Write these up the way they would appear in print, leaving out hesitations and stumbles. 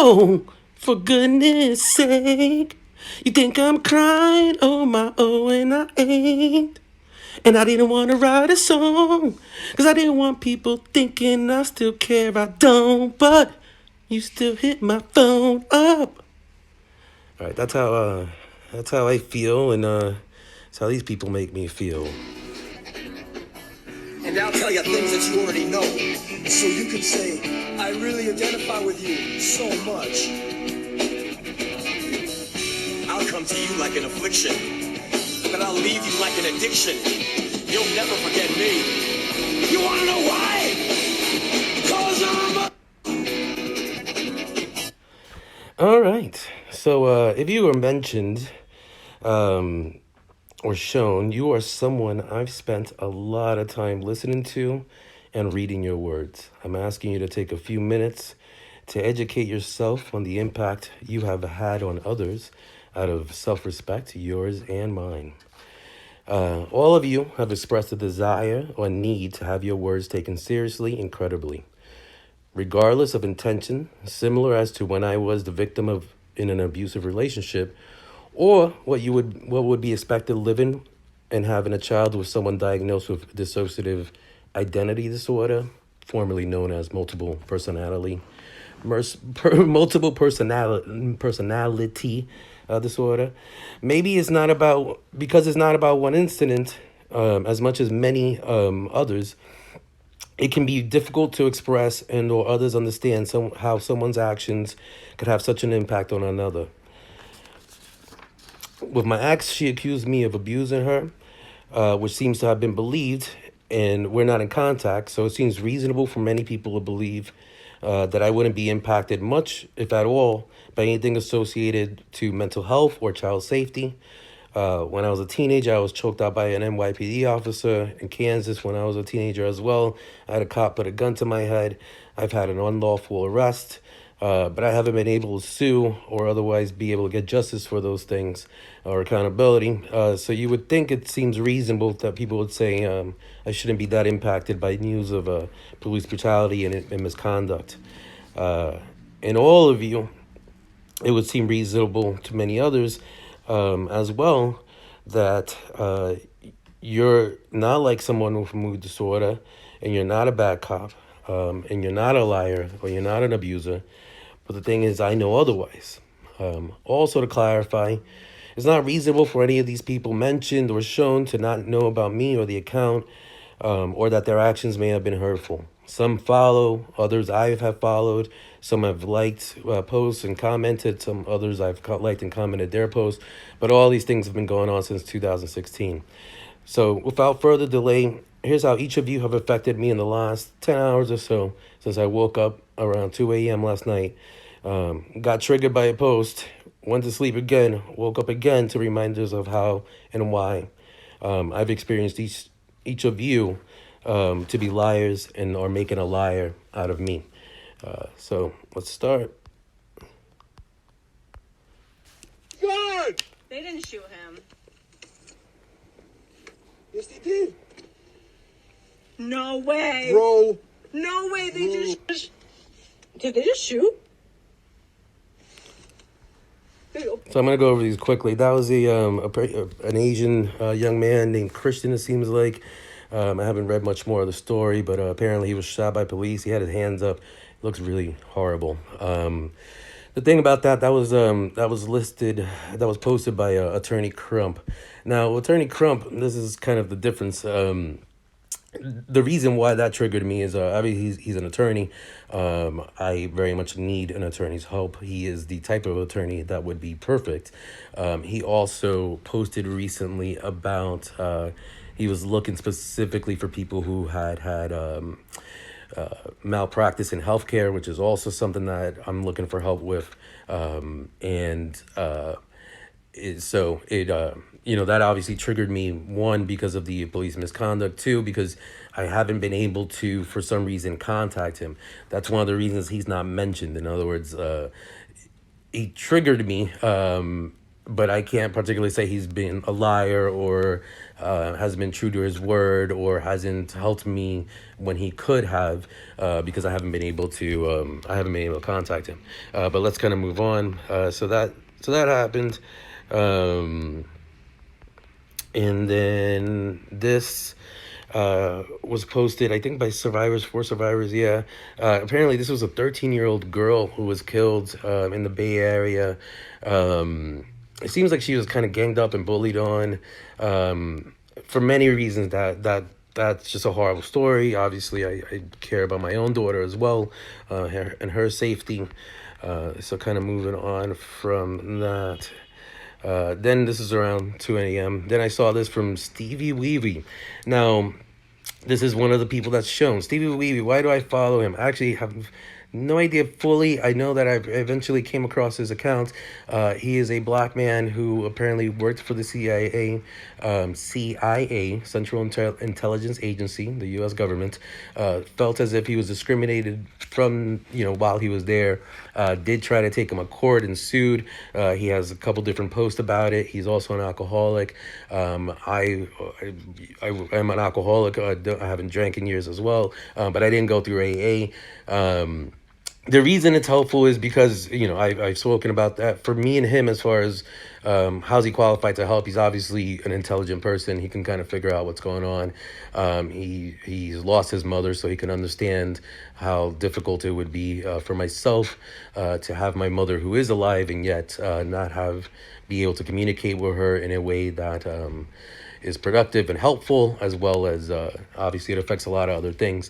Oh, for goodness sake. You think I'm crying on my own and I ain't. And I didn't want to write a song, 'cause I didn't want people thinking I still care. I don't, but you still hit my phone up. All right, that's how I feel, and that's how these people make me feel. And I'll tell you things that you already know, so you can say, I really identify with you so much. I'll come to you like an affliction, but I'll leave you like an addiction. You'll never forget me. You wanna know why? 'Cause I'm All right, so if you were mentioned or shown, you are someone I've spent a lot of time listening to and reading your words. I'm asking you to take a few minutes to educate yourself on the impact you have had on others out of self-respect, yours and mine. All of you have expressed a desire or need to have your words taken seriously, incredibly. Regardless of intention, similar as to when I was the victim of in an abusive relationship, or what would be expected living and having a child with someone diagnosed with dissociative identity disorder, formerly known as multiple personality disorder. Maybe it's not about because it's not about one incident, as much as many others. It can be difficult to express and or others understand how someone's actions could have such an impact on another. With my ex, she accused me of abusing her, which seems to have been believed, and we're not in contact, so it seems reasonable for many people to believe that I wouldn't be impacted much, if at all, by anything associated to mental health or child safety. When I was a teenager, I was choked out by an NYPD officer in Kansas. When I was a teenager as well, I had a cop put a gun to my head. I've had an unlawful arrest, but I haven't been able to sue or otherwise be able to get justice for those things or accountability. So you would think it seems reasonable that people would say I shouldn't be that impacted by news of police brutality and misconduct. And all of you, it would seem reasonable to many others as well that you're not like someone with mood disorder, and you're not a bad cop, and you're not a liar, or you're not an abuser. But the thing is, I know otherwise. Also, to clarify, it's not reasonable for any of these people mentioned or shown to not know about me or the account, or that their actions may have been hurtful. Some follow, others I have followed. Some have liked posts and commented. Some others I've liked and commented their posts. But all these things have been going on since 2016. So without further delay, here's how each of you have affected me in the last 10 hours or so since I woke up around 2 a.m. last night. Got triggered by a post, went to sleep again, woke up again to reminders of how and why I've experienced each of you to be liars and are making a liar out of me. So let's start. God! They didn't shoot him. Yes, they did. No way. Bro. No way. They just. Did they just shoot? So I'm gonna go over these quickly. That was an Asian young man named Christian. It seems like I haven't read much more of the story, but apparently he was shot by police. He had his hands up. It looks really horrible. The thing about that was posted by Attorney Crump. Now, Attorney Crump, this is kind of the difference. The reason why that triggered me is obviously he's an attorney. I very much need an attorney's help. He is the type of attorney that would be perfect. He also posted recently about he was looking specifically for people who had malpractice in healthcare, which is also something that I'm looking for help with. That obviously triggered me, one, because of the police misconduct, two, because I haven't been able to, for some reason, contact him. That's one of the reasons he's not mentioned. In other words, he triggered me but I can't particularly say he's been a liar or has been true to his word or hasn't helped me when he could have, because I haven't been able to contact him. But let's kind of move on. So that happened. And then this was posted, I think, by survivors, for survivors. Yeah. Apparently, this was a 13-year-old girl who was killed in the Bay Area. It seems like she was kind of ganged up and bullied on for many reasons. That's just a horrible story. Obviously, I care about my own daughter as well, and her safety. So kind of moving on from that. Then this is around 2 a.m. Then I saw this from Stevie Weavy. Now, this is one of the people that's shown. Stevie Weavy, why do I follow him? I actually have no idea fully. I know that I eventually came across his account. He is a black man who apparently worked for the CIA, Central Intelligence Agency, the U.S. government. Felt as if he was discriminated from, while he was there. Did try to take him to court and sued. He has a couple different posts about it. He's also an alcoholic. I'm an alcoholic. I haven't drank in years as well, but I didn't go through AA. The reason it's helpful is because, I've spoken about that. For me and him, as far as how's he qualified to help, he's obviously an intelligent person. He can kind of figure out what's going on. He's lost his mother, so he can understand how difficult it would be for myself to have my mother, who is alive, and yet not be able to communicate with her in a way that is productive and helpful, as well as obviously it affects a lot of other things.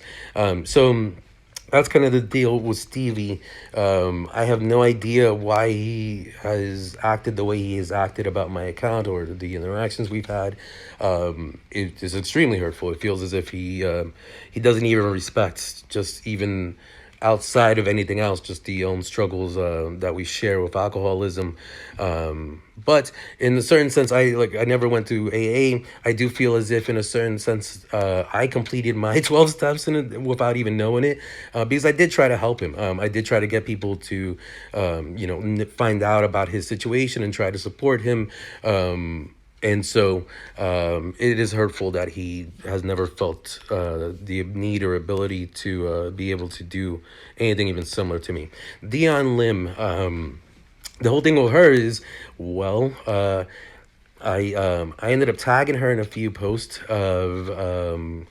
So that's kind of the deal with Stevie. I have no idea why he has acted the way he has acted about my account or the interactions we've had. It is extremely hurtful. It feels as if he doesn't even respect, just even outside of anything else, just the own struggles that we share with alcoholism. But in a certain sense, I never went to AA. I do feel as if, in a certain sense, I completed my 12 steps without even knowing it, because I did try to help him. I did try to get people to, find out about his situation and try to support him. And so it is hurtful that he has never felt the need or ability to be able to do anything even similar to me. DIOM LIM, the whole thing with her is, I ended up tagging her in a few posts of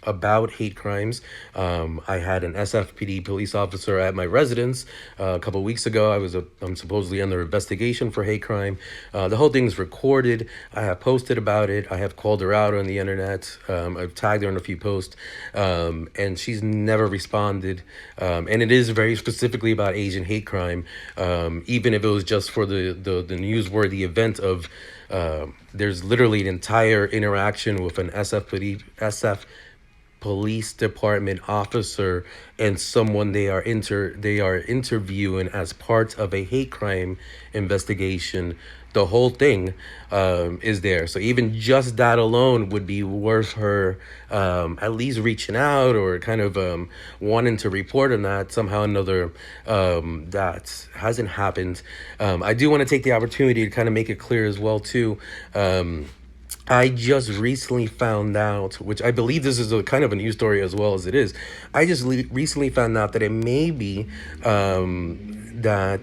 about hate crimes. I had an SFPD police officer at my residence a couple of weeks ago. I'm supposedly under investigation for hate crime. The whole thing's recorded. I have posted about it. I have called her out on the internet. I've tagged her in a few posts, and she's never responded. And it is very specifically about Asian hate crime, even if it was just for the newsworthy event of. There's literally an entire interaction with an SF police department officer and someone they are interviewing as part of a hate crime investigation. The whole thing is there. So even just that alone would be worth her at least reaching out or kind of wanting to report on that somehow or another. That hasn't happened. I do want to take the opportunity to kind of make it clear as well too. I just recently found out, which I believe this is a kind of a news story as well as it is. I just recently found out that it may be that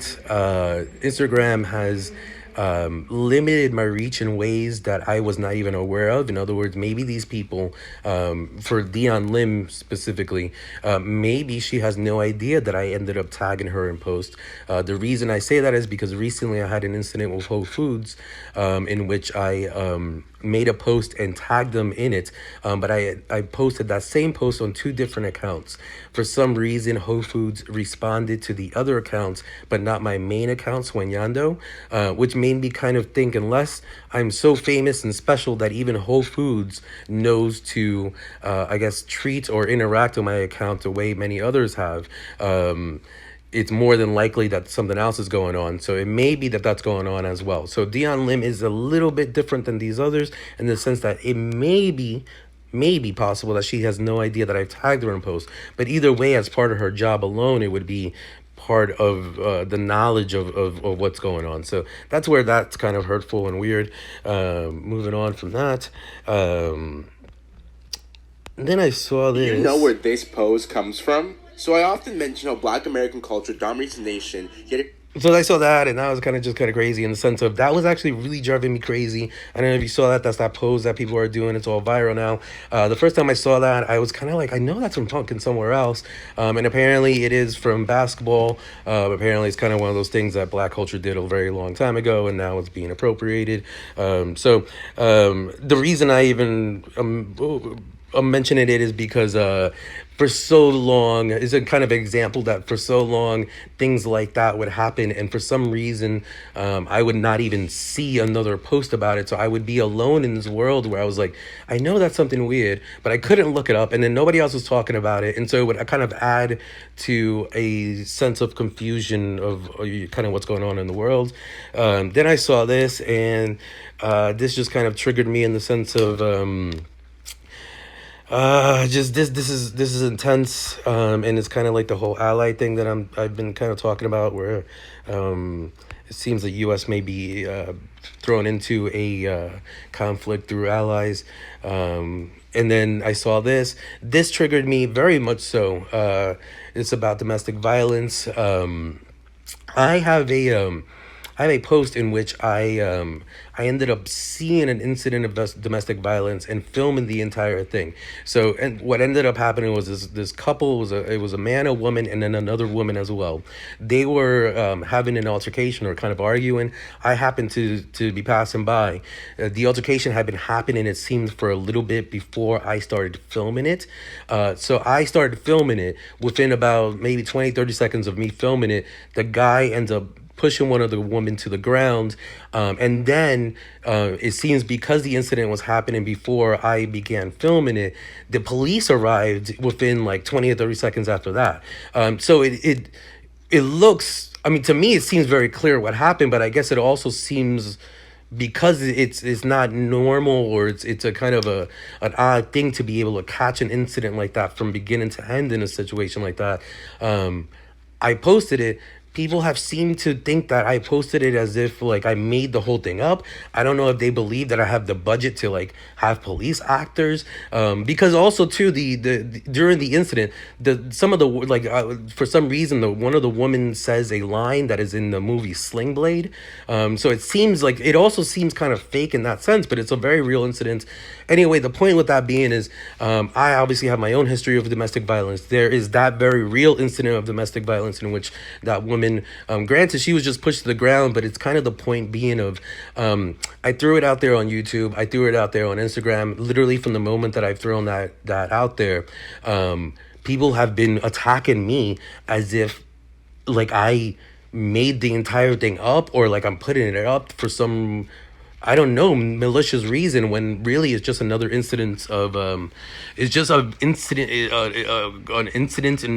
Instagram has limited my reach in ways that I was not even aware of. In other words, maybe these people, for DIOM LIM specifically, maybe she has no idea that I ended up tagging her in post. The reason I say that is because recently I had an incident with Whole Foods in which I made a post and tagged them in it, but I posted that same post on two different accounts. For some reason, Whole Foods responded to the other accounts, but not my main account, Sueñando, which made me kind of think, unless I'm so famous and special that even Whole Foods knows to, treat or interact with my account the way many others have, it's more than likely that something else is going on. So it may be that that's going on as well. So DIOM LIM is a little bit different than these others in the sense that it may be possible that she has no idea that I've tagged her in post. But either way, as part of her job alone, it would be part of the knowledge of what's going on. So that's where that's kind of hurtful and weird. Moving on from that. Then I saw this. You know where this pose comes from? So I often mention how Black American culture dominates the nation, yet So I saw that, and that was kind of crazy in the sense of that was actually really driving me crazy. I don't know if you saw that. That's that pose that people are doing. It's all viral now. The first time I saw that, I was kind of like, I know that's from fucking somewhere else. And apparently it is from basketball. Apparently it's kind of one of those things that Black culture did a very long time ago, and now it's being appropriated. The reason I even I'm mentioning it is because for so long is a kind of example that for so long things like that would happen, and for some reason I would not even see another post about it. So I would be alone in this world where I was like, I know that's something weird, but I couldn't look it up, and then nobody else was talking about it, and so it would kind of add to a sense of confusion of kind of what's going on in the world. Then I saw this, and this just kind of triggered me in the sense of just this is intense, and it's kind of like the whole ally thing that I've been kind of talking about, where it seems the U.S. may be thrown into a conflict through allies. And then I saw this. This triggered me very much so. It's about domestic violence. I have a post in which I ended up seeing an incident of domestic violence and filming the entire thing. So, and what ended up happening was this couple it was a man, a woman, and then another woman as well. They were having an altercation or kind of arguing. I happened to be passing by. The altercation had been happening, it seemed, for a little bit before I started filming it. So I started filming it. Within about maybe 20-30 seconds of me filming it, the guy ends up pushing one of the women to the ground. And then it seems because the incident was happening before I began filming it, the police arrived within like 20 or 30 seconds after that. So it looks, I mean, to me, it seems very clear what happened, but I guess it also seems, because it's not normal, or it's a kind of an odd thing to be able to catch an incident like that from beginning to end in a situation like that. I posted it. People have seemed to think that I posted it as if like I made the whole thing up. I don't know if they believe that I have the budget to like have police actors, because also too the during the incident, some of the like for some reason one of the women says a line that is in the movie Sling Blade. So it seems like, it also seems kind of fake in that sense, but it's a very real incident. Anyway, the point with that being is, I obviously have my own history of domestic violence. There is that very real incident of domestic violence in which that woman, granted she was just pushed to the ground, but it's kind of the point being of, I threw it out there on YouTube, I threw it out there on Instagram. Literally from the moment that I've thrown that out there, people have been attacking me as if like I made the entire thing up, or like I'm putting it up for some, I don't know, malicious reason, when really it's just another incident of it's just an incident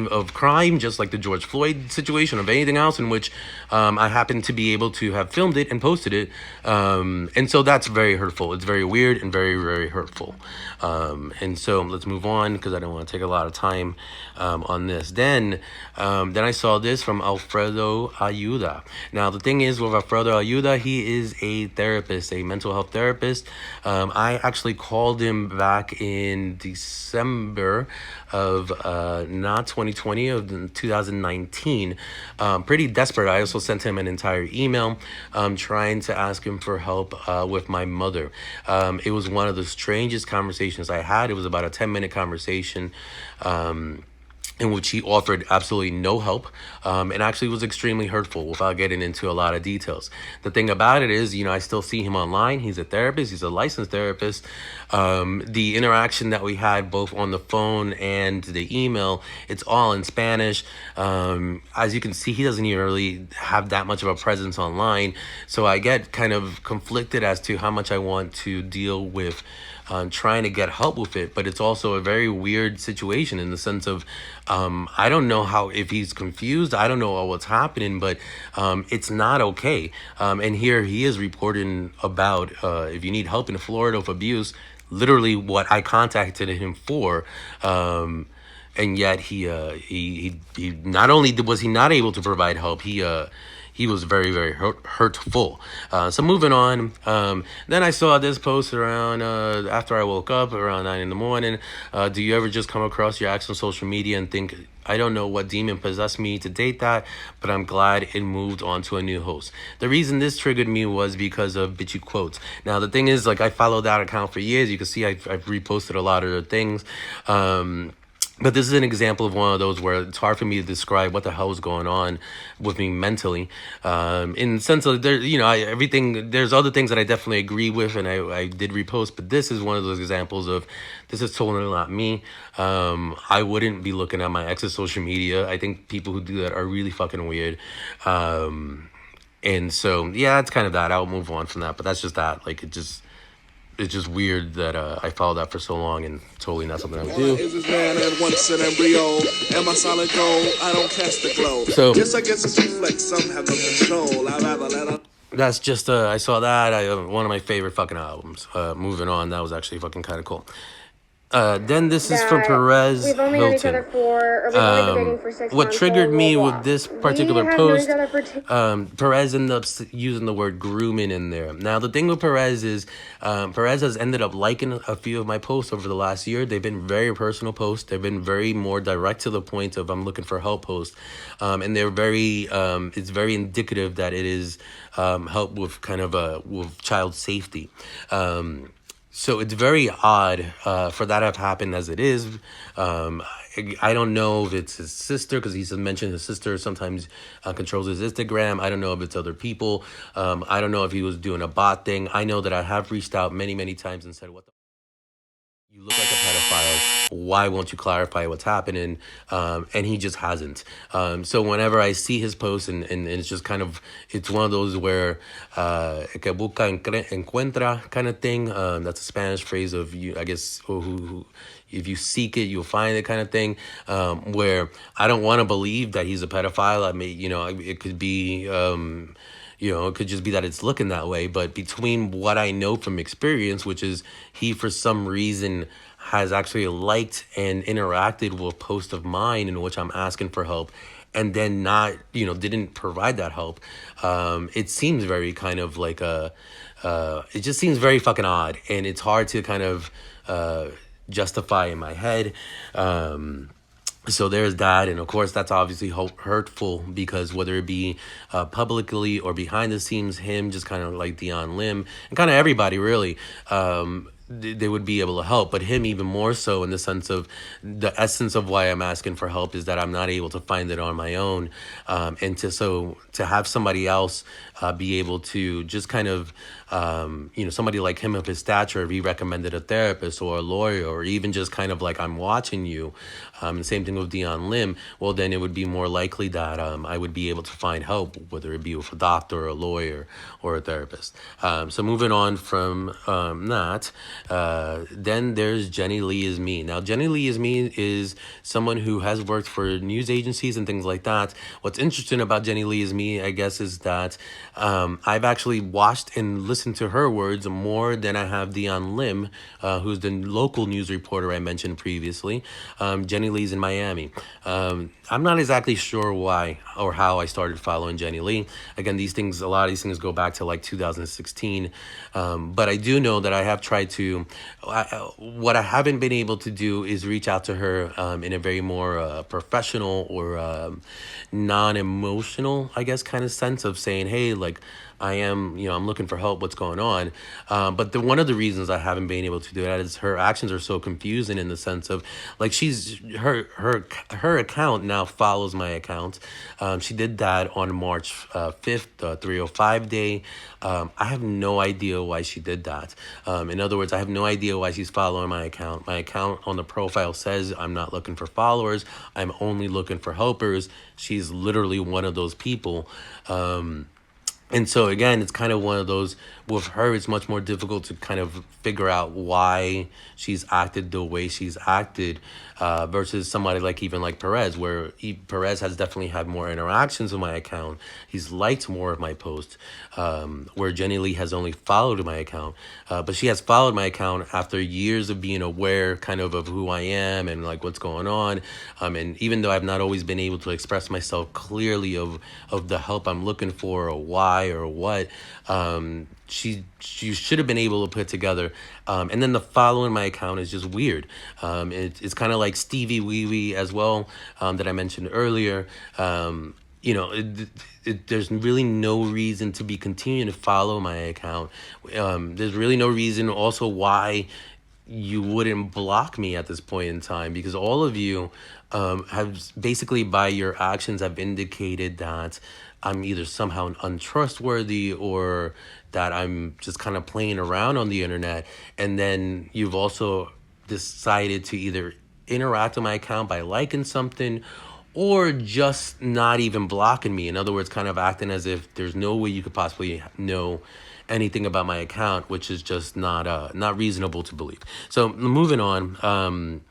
of crime, just like the George Floyd situation, of anything else in which I happen to be able to have filmed it and posted it, and so that's very hurtful. It's very weird and very, very hurtful. And so let's move on, because I don't want to take a lot of time on this. Then I saw this from Alfredo Ayuda. Now the thing is with Alfredo Ayuda, he is a therapist, a mental health therapist. I actually called him back in December of not 2020, of 2019, pretty desperate. I also sent him an entire email trying to ask him for help with my mother. It was one of the strangest conversations I had. It was about a 10-minute conversation in which he offered absolutely no help, and actually was extremely hurtful without getting into a lot of details. The thing about it is, I still see him online. He's a therapist. He's a licensed therapist. The interaction that we had both on the phone and the email, it's all in Spanish. As you can see, he doesn't even really have that much of a presence online. So I get kind of conflicted as to how much I want to deal with trying to get help with it, but it's also a very weird situation in the sense of I don't know if he's confused. I don't know what's happening, but it's not okay. And here he is reporting about if you need help in Florida with abuse, literally what I contacted him for. and yet he not only was he not able to provide help, he was very, very hurtful. So moving on, then I saw this post around after I woke up around 9 in the morning. Do you ever just come across your ex on social media and think, I don't know what demon possessed me to date that, but I'm glad it moved on to a new host. The reason this triggered me was because of bitchy quotes. Now, the thing is, like, I followed that account for years. You can see I've reposted a lot of the things. But this is an example of one of those where it's hard for me to describe what the hell is going on with me mentally. In the sense of, there's other things that I definitely agree with and I did repost, but this is one of those examples of, this is totally not me. I wouldn't be looking at my ex's social media. I think people who do that are really fucking weird. And so, yeah, it's kind of that. I'll move on from that, but that's just that. Like, it's just weird that I followed that for so long and totally not something I would do. Is this man and once an embryo? Am I solid gold? I don't cast the glow. So Yes, I guess it's reflex. Some have no control. I'd rather let up. that's just I saw that. One of my favorite fucking albums. Moving on, that was actually fucking kind of cool. Then this is from Perez We've only known each Hilton. other for, or we've only been dating for 6 What months. triggered so me blah, with blah. this We particular have known post, each other for Perez ended up using the word grooming in there. Now, the thing with Perez is Perez has ended up liking a few of my posts over the last year. They've been very personal posts. They've been very more direct to the point of I'm looking for help posts. And they're very, it's very indicative that it is help with kind of with child safety. So it's very odd for that to have happened as it is. I don't know if it's his sister, because he's mentioned his sister sometimes controls his Instagram. I don't know if it's other people. I don't know if he was doing a bot thing. I know that I have reached out many, many times and said, what the you look like a pedophile. Why won't you clarify what's happening? And he just hasn't. So whenever I see his posts, and it's just kind of, it's one of those where que busca encuentra kind of thing. That's a Spanish phrase of, you, I guess, who if you seek it, you'll find it kind of thing. Where I don't want to believe that he's a pedophile. I mean, it could be... it could just be that it's looking that way. But between what I know from experience, which is he, for some reason, has actually liked and interacted with a post of mine in which I'm asking for help, and then not, didn't provide that help. It seems very kind of like it just seems very fucking odd. And it's hard to kind of justify in my head. So there's that, and of course that's obviously hurtful, because whether it be publicly or behind the scenes, him just kind of like DIOM LIM and kind of everybody really, they would be able to help, but him even more so, in the sense of the essence of why I'm asking for help is that I'm not able to find it on my own, and to have somebody else be able to just kind of somebody like him of his stature, if he recommended a therapist or a lawyer, or even just kind of like, I'm watching you, and same thing with DIOM LIM, well, then it would be more likely that I would be able to find help, whether it be with a doctor or a lawyer or a therapist. So moving on from that, then there's Jenny Lee Is Me. Now, Jenny Lee Is Me is someone who has worked for news agencies and things like that. What's interesting about Jenny Lee Is Me, I guess, is that I've actually watched and listened to her words more than I have DIOM LIM, who's the local news reporter I mentioned previously. Jenny Lee's in Miami. I'm not exactly sure why or how I started following Jenny Lee. Again, a lot of these things go back to like 2016. But I do know that I have tried to, what I haven't been able to do is reach out to her in a very more professional or non-emotional, I guess, kind of sense of saying, hey, like, I am, I'm looking for help. What's going on? But one of the reasons I haven't been able to do that is her actions are so confusing, in the sense of, like, her account now follows my account. She did that on March 5th, 305 day. I have no idea why she did that. In other words, I have no idea why she's following my account. My account on the profile says I'm not looking for followers. I'm only looking for helpers. She's literally one of those people. And so again, it's kind of one of those, with her, it's much more difficult to kind of figure out why she's acted the way she's acted, versus somebody like even like Perez, where Perez has definitely had more interactions with my account. He's liked more of my posts, where Jenny Lee has only followed my account. But she has followed my account after years of being aware kind of who I am and like what's going on. And even though I've not always been able to express myself clearly of the help I'm looking for or why or what, she should have been able to put together. And then the following my account is just weird. It's kind of like Stevie Wee Wee as well, that I mentioned earlier. There's really no reason to be continuing to follow my account. There's really no reason also why you wouldn't block me at this point in time, because all of you have basically by your actions have indicated that I'm either somehow untrustworthy or that I'm just kind of playing around on the internet. And then you've also decided to either interact with my account by liking something or just not even blocking me. In other words, kind of acting as if there's no way you could possibly know anything about my account, which is just not reasonable to believe. So moving on,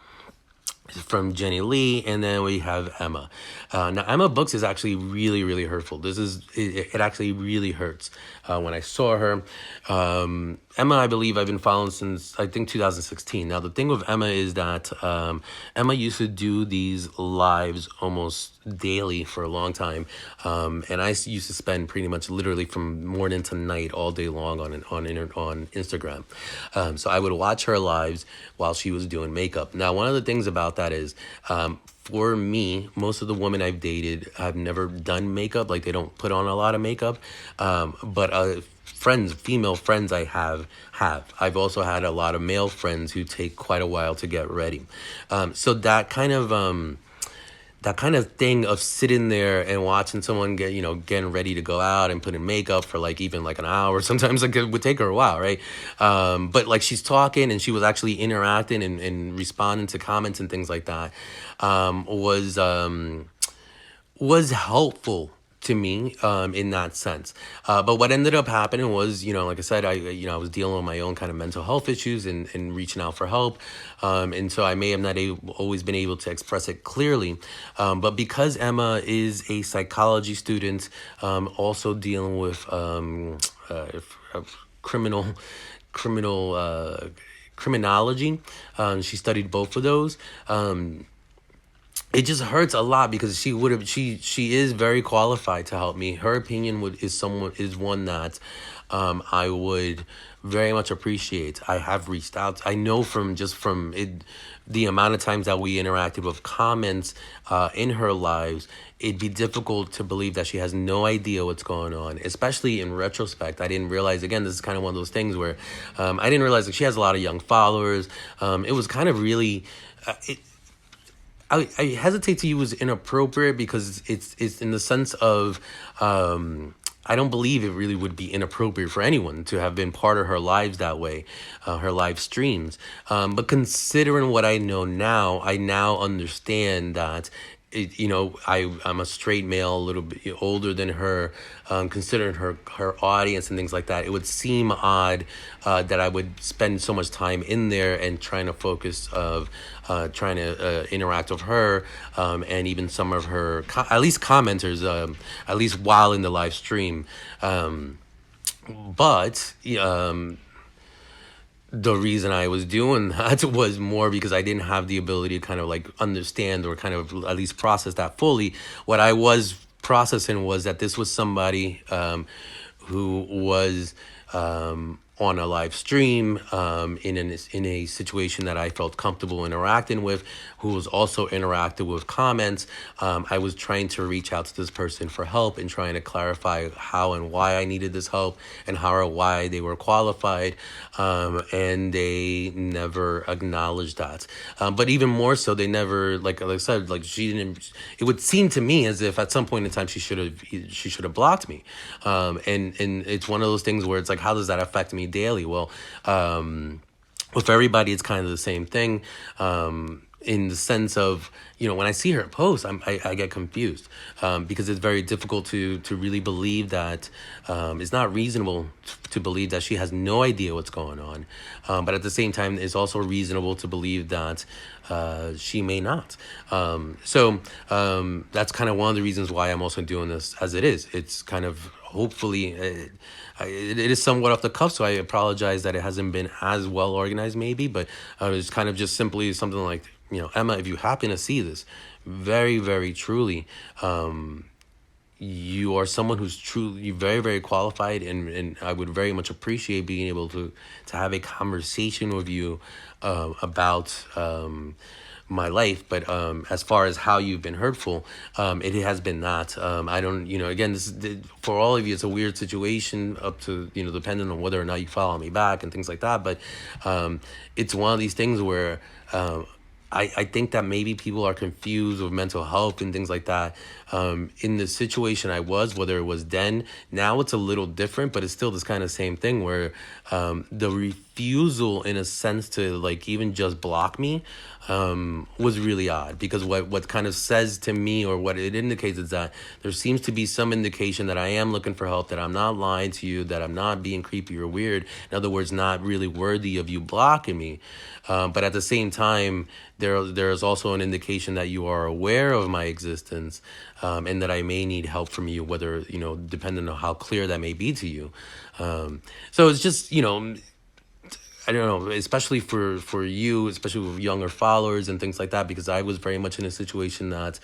from Jenny Lee, and then we have Emma. Now, Emmmabooks is actually really, really hurtful. It actually really hurts when I saw her. Emma, I believe I've been following since, I think, 2016. Now, the thing with Emma is that Emma used to do these lives almost daily for a long time. And I used to spend pretty much literally from morning to night all day long on Instagram. So I would watch her lives while she was doing makeup. Now, one of the things about that is, for me, most of the women I've dated have never done makeup. Like, they don't put on a lot of makeup. But female friends I have. I've also had a lot of male friends who take quite a while to get ready. So that kind of thing of sitting there and watching someone getting ready to go out and putting makeup for like even like an hour, sometimes like it would take her a while, right? But like she's talking and she was actually interacting and responding to comments and things like that, was helpful to me in that sense. But what ended up happening was, like I said, I was dealing with my own kind of mental health issues and reaching out for help. And so I may have not always been able to express it clearly. But because Emma is a psychology student, also dealing with criminology, she studied both of those. It just hurts a lot because she is very qualified to help me. Her opinion is one that I would very much appreciate. I have reached out. I know from the amount of times that we interacted with comments in her lives, it'd be difficult to believe that she has no idea what's going on, especially in retrospect. I didn't realize, again, this is kind of one of those things where I didn't realize that she has a lot of young followers. It was kind of really... I hesitate to use inappropriate because it's in the sense of I don't believe it really would be inappropriate for anyone to have been part of her lives that way, her live streams. But considering what I know now, I now understand that I'm a straight male, a little bit older than her, considering her audience and things like that. It would seem odd that I would spend so much time in there and trying to focus of trying to interact with her, and even some of her at least commenters, at least while in the live stream. But the reason I was doing that was more because I didn't have the ability to kind of like understand or kind of at least process that fully. What I was processing was that this was somebody who was on a live stream in a situation that I felt comfortable interacting with, who was also interactive with comments. I was trying to reach out to this person for help and trying to clarify how and why I needed this help and how or why they were qualified, and they never acknowledged that. But even more so, they never, like I said, like she didn't. It would seem to me as if at some point in time she should have blocked me, and it's one of those things where it's like, how does that affect me daily? Well, with everybody, it's kind of the same thing. in the sense of, when I see her post, I get confused, because it's very difficult to really believe that, it's not reasonable to believe that she has no idea what's going on, but at the same time, it's also reasonable to believe that she may not. That's kind of one of the reasons why I'm also doing this as it is. It's kind of hopefully. It is somewhat off the cuff, so I apologize that it hasn't been as well organized, maybe, but it's kind of just simply something like, Emma, if you happen to see this, very, very truly, you are someone who's truly very, very qualified, and I would very much appreciate being able to have a conversation with you about my life. But as far as how you've been hurtful, it has been not. I don't, again, for all of you, it's a weird situation up to, depending on whether or not you follow me back and things like that. But it's one of these things where I think that maybe people are confused with mental health and things like that. In the situation I was, whether it was then, now it's a little different, but it's still this kind of same thing where the refusal, in a sense, to like even just block me was really odd, because what kind of says to me, or what it indicates, is that there seems to be some indication that I am looking for help, that I'm not lying to you, that I'm not being creepy or weird. In other words, not really worthy of you blocking me. But at the same time, there's also an indication that you are aware of my existence, and that I may need help from you, whether, depending on how clear that may be to you. So it's just, I don't know, especially for you, especially with younger followers and things like that, because I was very much in a situation that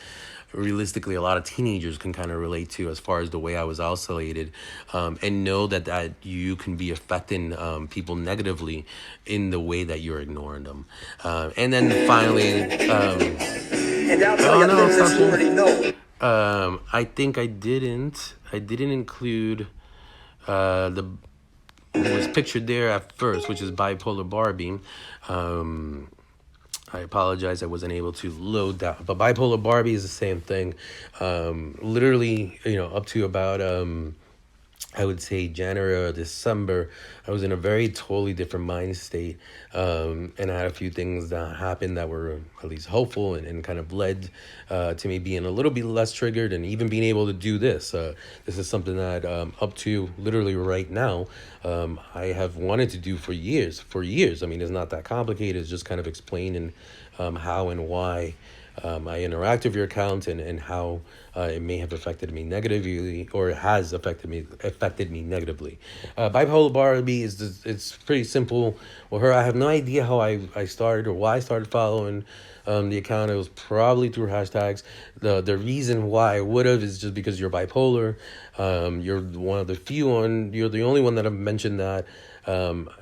realistically a lot of teenagers can kind of relate to, as far as the way I was isolated, and know that you can be affecting people negatively in the way that you're ignoring them. And then finally, And I'll tell you things that you already know. I think I didn't include the who was pictured there at first, which is Bipolar Barbie. I apologize, I wasn't able to load that. But Bipolar Barbie is the same thing. Literally, up to about I would say January or December, I was in a very totally different mind state. And I had a few things that happened that were at least hopeful, and kind of led to me being a little bit less triggered, and even being able to do this. This is something that up to literally right now, I have wanted to do for years. I mean, it's not that complicated. It's just kind of explaining how and why I interact with your account, and how it may have affected me negatively, or it has affected me negatively. Bipolar Barbie it's pretty simple. With her, I have no idea how I started, or why I started following the account. It was probably through hashtags. The reason why I would have is just because you're bipolar. You're one of the few you're the only one that I've mentioned that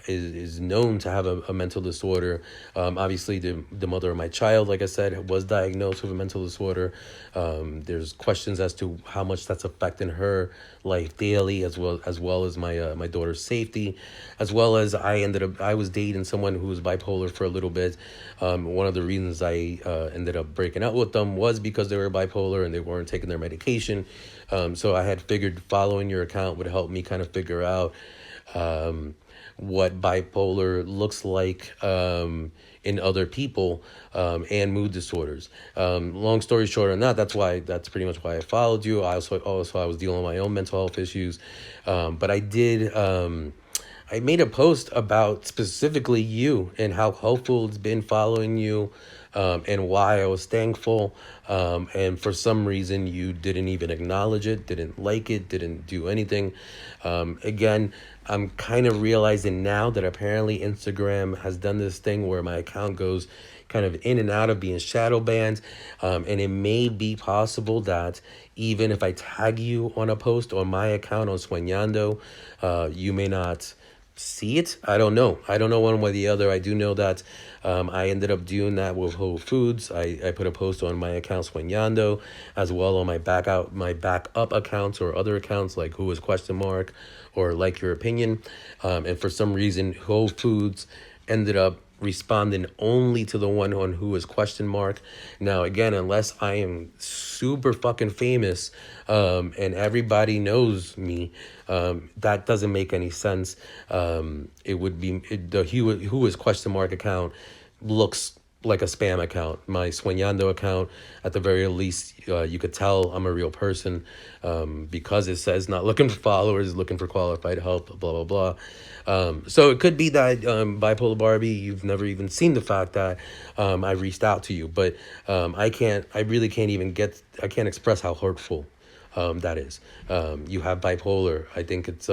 is known to have a mental disorder. Obviously, the mother of my child, like I said, was diagnosed with a mental disorder. There's questions as to how much that's affecting her life daily, as well as my daughter's safety, as well as I was dating someone who was bipolar for a little bit. One of the reasons I ended up breaking up with them was because they were bipolar and they weren't taking their medication. So I had figured following your account would help me kind of figure out what bipolar looks like in other people, and mood disorders. Long story short on that's pretty much why I followed you. I was dealing with my own mental health issues, but I made a post about specifically you, and how helpful it's been following you, and why I was thankful. And for some reason, you didn't even acknowledge it, didn't like it, didn't do anything. Again, I'm kind of realizing now that apparently Instagram has done this thing where my account goes kind of in and out of being shadow banned. And it may be possible that even if I tag you on a post on my account on Soñando, you may not see it. I don't know one way or the other. I do know that I ended up doing that with Whole Foods. I put a post on my account Soñando, as well on my backup accounts, or other accounts like Who Is Question Mark, or Like Your Opinion. And for some reason, Whole Foods ended up responding only to the one on Who Is Question Mark. Now, again, unless I am super fucking famous, and everybody knows me, that doesn't make any sense. It would be the Who Is Question Mark account looks like a spam account. My Soñando account, at the very least, you could tell I'm a real person, because it says not looking for followers, looking for qualified help, blah, blah, blah. So it could be that, Bipolar Barbie, you've never even seen the fact that I reached out to you. But I really can't I can't express how hurtful that is. You have bipolar. I think it's,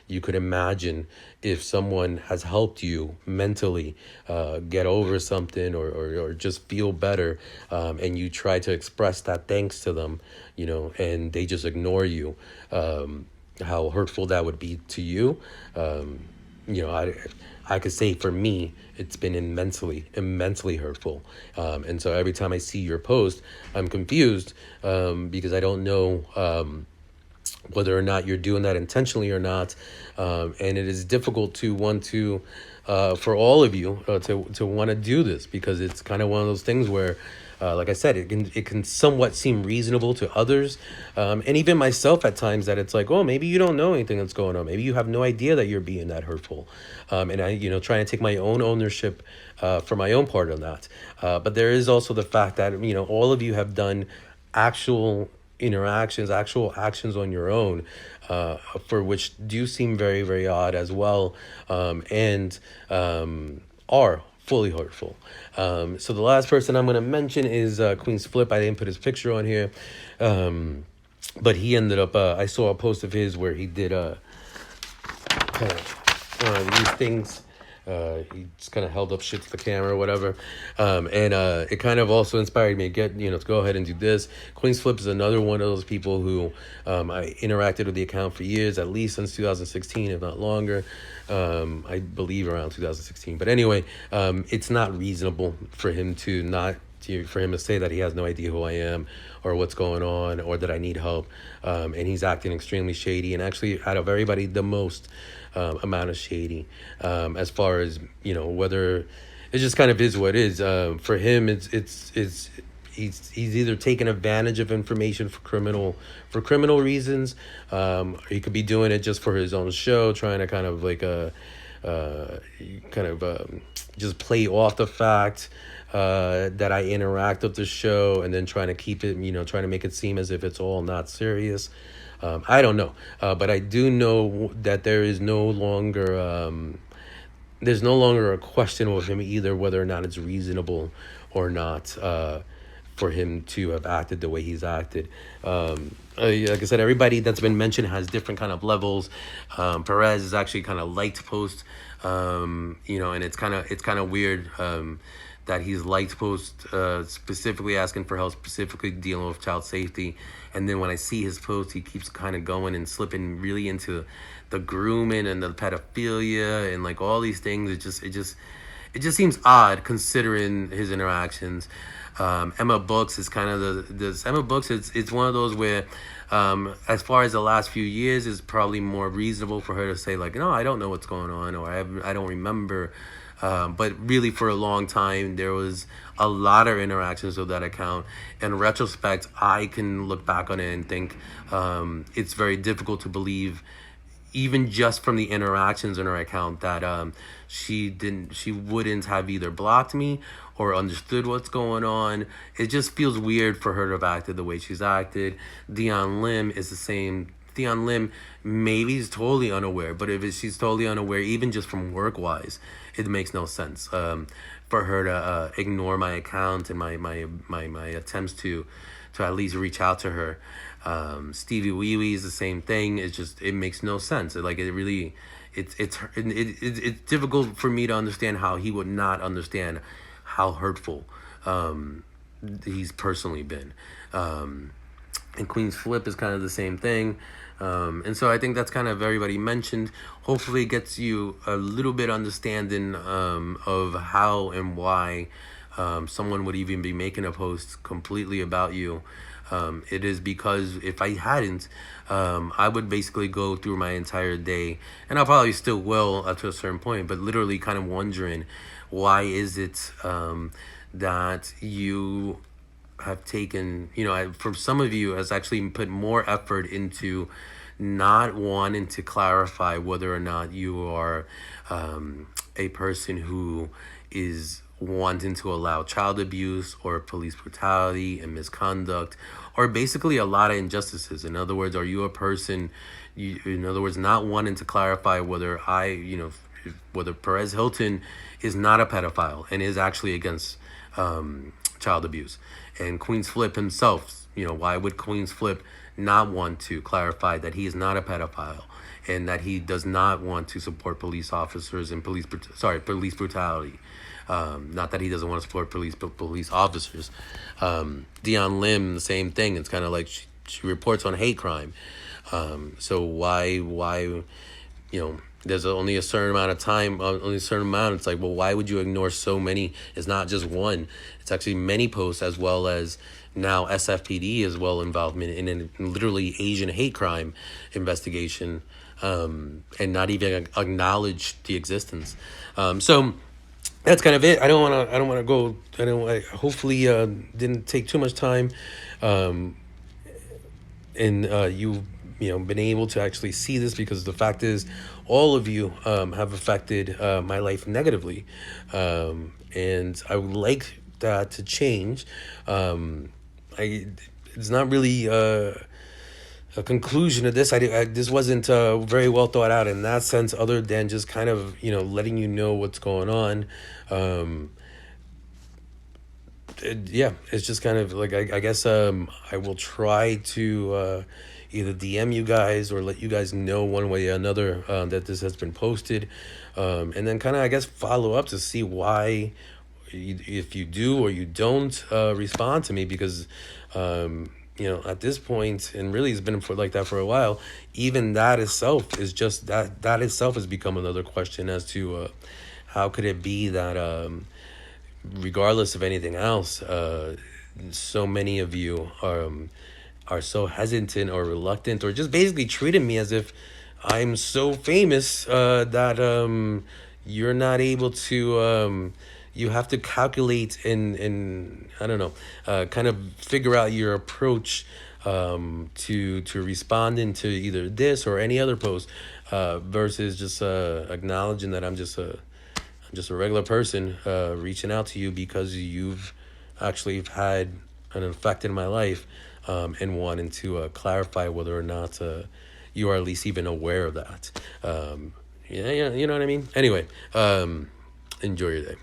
you could imagine if someone has helped you mentally get over something, or just feel better, and you try to express that thanks to them, and they just ignore you, how hurtful that would be to you. I could say for me, it's been immensely hurtful. And so every time I see your post, I'm confused, because I don't know whether or not you're doing that intentionally or not. And it is difficult to want to, for all of you, to want to do this, because it's kind of one of those things where, like I said, it can somewhat seem reasonable to others, and even myself at times, that it's like, oh, maybe you don't know anything that's going on. Maybe you have no idea that you're being that hurtful. And I, trying to take my own ownership for my own part of that. But there is also the fact that, all of you have done actual actual actions on your own, for which do seem very, very odd as well, and are fully hurtful. So the last person I'm going to mention is Queenzflip. I didn't put his picture on here, but he ended up, I saw a post of his where he did kind of these things. He just kind of held up shit to the camera or whatever. And it kind of also inspired me to go ahead and do this. Queenzflip is another one of those people who I interacted with the account for years, at least since 2016, if not longer. I believe around 2016. But anyway, it's not reasonable for him to say that he has no idea who I am or what's going on, or that I need help. And he's acting extremely shady, and actually out of everybody, the most amount of shady, as far as, whether it just kind of is what it is. For him, he's either taking advantage of information for criminal reasons. He could be doing it just for his own show, trying to kind of like just play off the fact that I interact with the show, and then trying to keep it, trying to make it seem as if it's all not serious. I don't know, but I do know that there's no longer a question with him either, whether or not it's reasonable or not, for him to have acted the way he's acted. Like I said, everybody that's been mentioned has different kind of levels. Perez is actually kind of liked post, and it's kind of weird, that he's liked post, specifically asking for help, specifically dealing with child safety. And then when I see his post, he keeps kind of going and slipping really into the grooming and the pedophilia and like all these things. It just seems odd considering his interactions. Emmmabooks is kind of Emmmabooks. It's one of those where, as far as the last few years, is probably more reasonable for her to say like, no, I don't know what's going on, or I don't remember. But really, for a long time, there was a lot of interactions with that account. In retrospect, I can look back on it and think it's very difficult to believe, even just from the interactions in her account, that she wouldn't have either blocked me or understood what's going on. It just feels weird for her to have acted the way she's acted. DIOM LIM is the same. DIOM LIM maybe is totally unaware, but if she's totally unaware, even just from work-wise, it makes no sense for her to ignore my account and my attempts to at least reach out to her. Stevie Wee Wee is the same thing. It makes no sense. It's difficult for me to understand how he would not understand how hurtful he's personally been. And Queenzflip is kind of the same thing. And so I think that's kind of everybody mentioned. Hopefully it gets you a little bit understanding of how and why someone would even be making a post completely about you. It is because if I hadn't, I would basically go through my entire day, and I probably still will to a certain point, but literally kind of wondering, why is it that you have taken, for some of you, has actually put more effort into not wanting to clarify whether or not you are a person who is wanting to allow child abuse or police brutality and misconduct, or basically a lot of injustices. In other words, are you a person, in other words, not wanting to clarify whether whether Perez Hilton is not a pedophile and is actually against child abuse. And Queenzflip himself, why would Queenzflip not want to clarify that he is not a pedophile and that he does not want to support police officers and police brutality? Not that he doesn't want to support police, but police officers. DIOM LIM, the same thing. It's kind of like she reports on hate crime. So why, there's only a certain amount of time, only a certain amount. It's like, well, why would you ignore so many? It's not just one. It's actually many posts, as well as now SFPD as well involvement in literally Asian hate crime investigation, and not even acknowledge the existence. So that's kind of it. I don't want to go. Hopefully, didn't take too much time, and you've been able to actually see this, because the fact is, all of you have affected my life negatively, and I would like that to change. It's not really a conclusion of this. This wasn't very well thought out in that sense, other than just kind of letting you know what's going on. It's just kind of like, I guess I will try to either DM you guys or let you guys know one way or another that this has been posted, and then kind of, I guess, follow up to see why, if you do or you don't respond to me, because at this point, and really it's been like that for a while, even that itself is just that itself has become another question as to how could it be that regardless of anything else, so many of you are so hesitant or reluctant, or just basically treating me as if I'm so famous that you're not able to, you have to calculate and I don't know, kind of figure out your approach to responding to either this or any other post, versus just acknowledging that I'm just a regular person reaching out to you because you've actually had an effect in my life, and wanting to clarify whether or not you are at least even aware of that. You know what I mean? Anyway, enjoy your day.